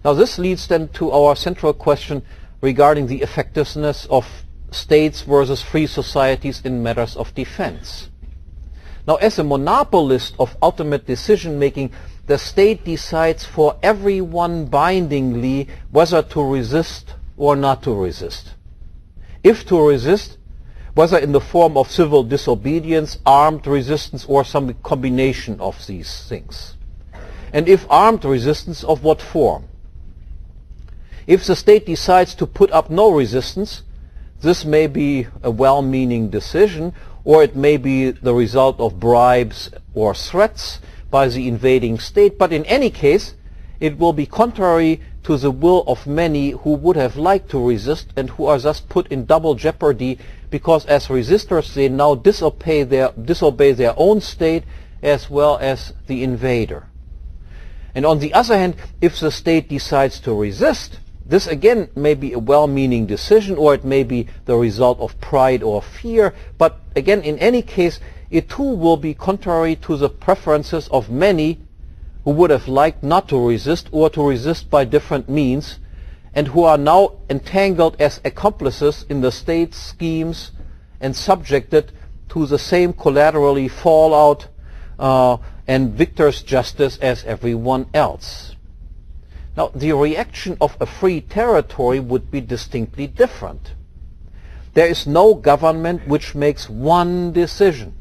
Now this leads then to our central question regarding the effectiveness of states versus free societies in matters of defense. Now, as a monopolist of ultimate decision-making, the state decides for everyone bindingly whether to resist or not to resist. If to resist, whether in the form of civil disobedience, armed resistance, or some combination of these things. And if armed resistance, of what form? If the state decides to put up no resistance, this may be a well-meaning decision, or it may be the result of bribes or threats by the invading state, but in any case it will be contrary to the will of many who would have liked to resist and who are thus put in double jeopardy, because as resistors they now disobey their own state as well as the invader. And on the other hand, if the state decides to resist, this again may be a well-meaning decision, or it may be the result of pride or fear, but again in any case it too will be contrary to the preferences of many who would have liked not to resist or to resist by different means, and who are now entangled as accomplices in the state's schemes and subjected to the same collaterally fallout and victor's justice as everyone else. Now, the reaction of a free territory would be distinctly different. There is no government which makes one decision.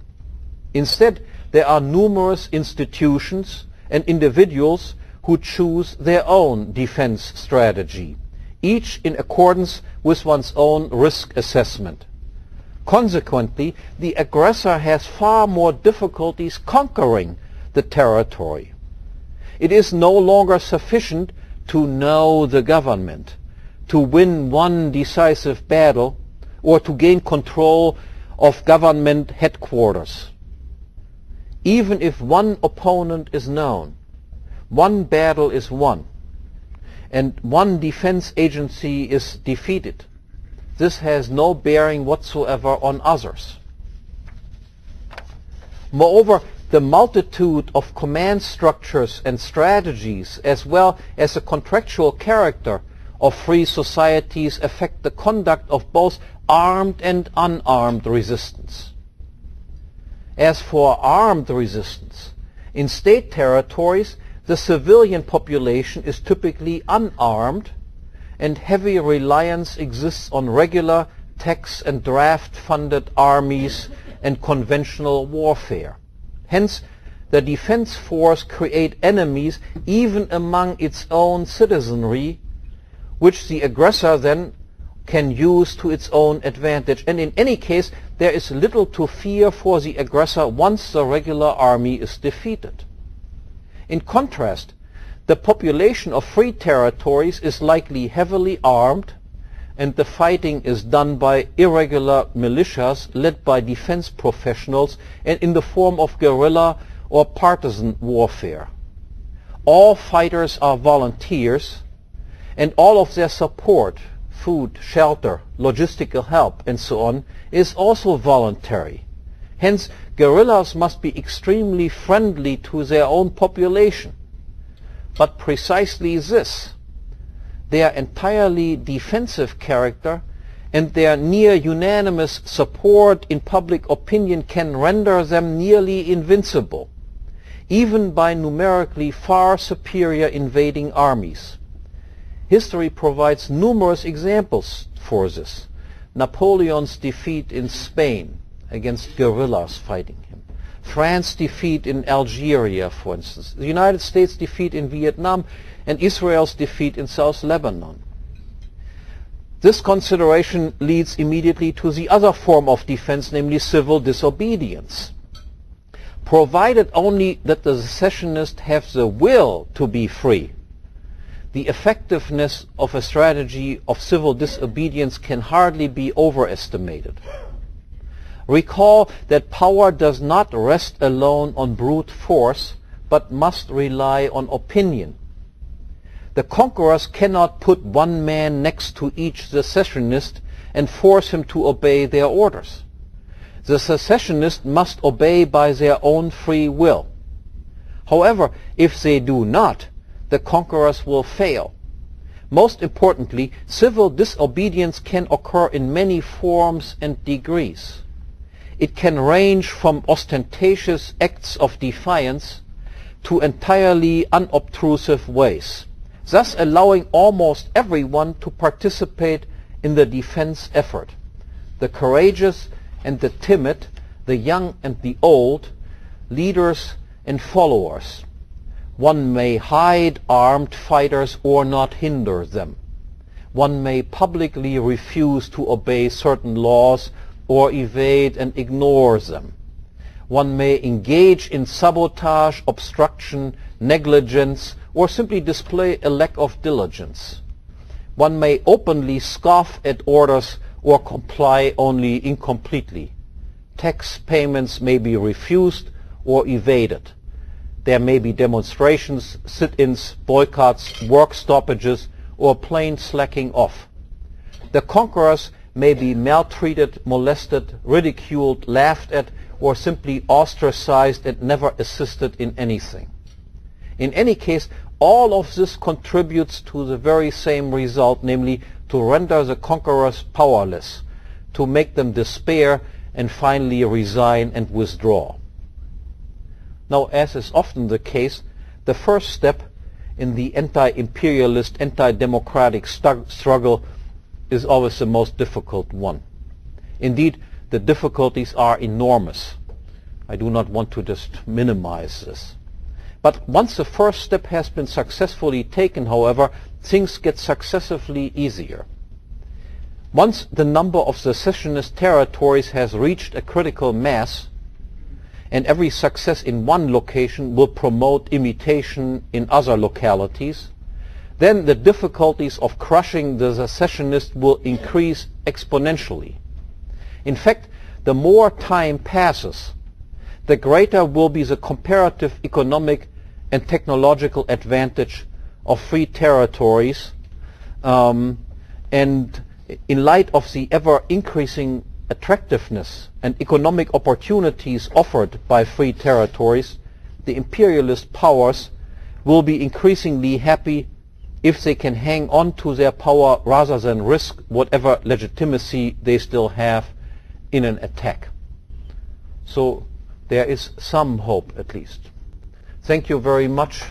Instead, there are numerous institutions and individuals who choose their own defense strategy, each in accordance with one's own risk assessment. Consequently, the aggressor has far more difficulties conquering the territory. It is no longer sufficient to know the government, to win one decisive battle, or to gain control of government headquarters. Even if one opponent is known, one battle is won, and one defense agency is defeated, this has no bearing whatsoever on others. Moreover, the multitude of command structures and strategies, as well as the contractual character of free societies, affect the conduct of both armed and unarmed resistance. As for armed resistance, in state territories, the civilian population is typically unarmed, and heavy reliance exists on regular tax and draft-funded armies and conventional warfare. Hence, the defense force creates enemies even among its own citizenry, which the aggressor then can use to its own advantage. And in any case, there is little to fear for the aggressor once the regular army is defeated. In contrast, the population of free territories is likely heavily armed, and the fighting is done by irregular militias led by defense professionals and in the form of guerrilla or partisan warfare. All fighters are volunteers, and all of their support, food, shelter, logistical help, and so on, is also voluntary. Hence, guerrillas must be extremely friendly to their own population. But precisely this, their entirely defensive character and their near unanimous support in public opinion, can render them nearly invincible, even by numerically far superior invading armies. History provides numerous examples for this. Napoleon's defeat in Spain against guerrillas fighting him. France's defeat in Algeria, for instance. The United States' defeat in Vietnam, and Israel's defeat in South Lebanon. This consideration leads immediately to the other form of defense, namely civil disobedience. Provided only that the secessionists have the will to be free, the effectiveness of a strategy of civil disobedience can hardly be overestimated. Recall that power does not rest alone on brute force, but must rely on opinion. The conquerors cannot put one man next to each secessionist and force him to obey their orders. The secessionists must obey by their own free will. However, if they do not, the conquerors will fail, Most importantly, civil disobedience can occur in many forms and degrees. It can range from ostentatious acts of defiance to entirely unobtrusive ways, thus allowing almost everyone to participate in the defense effort. The courageous and the timid, the young and the old, leaders and followers. One may hide armed fighters or not hinder them. One may publicly refuse to obey certain laws or evade and ignore them. One may engage in sabotage, obstruction, negligence, or simply display a lack of diligence. One may openly scoff at orders or comply only incompletely. Tax payments may be refused or evaded. There may be demonstrations, sit-ins, boycotts, work stoppages, or plain slacking off. The conquerors may be maltreated, molested, ridiculed, laughed at, or simply ostracized and never assisted in anything. In any case, all of this contributes to the very same result, namely to render the conquerors powerless, to make them despair and finally resign and withdraw. Now, as is often the case, the first step in the anti-imperialist, anti-democratic struggle is always the most difficult one. Indeed, the difficulties are enormous. I do not want to just minimize this. But once the first step has been successfully taken, however, things get successively easier. Once the number of secessionist territories has reached a critical mass, and every success in one location will promote imitation in other localities, then the difficulties of crushing the secessionists will increase exponentially. In fact, the more time passes, the greater will be the comparative economic and technological advantage of free territories, and in light of the ever-increasing attractiveness and economic opportunities offered by free territories, the imperialist powers will be increasingly happy if they can hang on to their power rather than risk whatever legitimacy they still have in an attack. So there is some hope, at least. Thank you very much.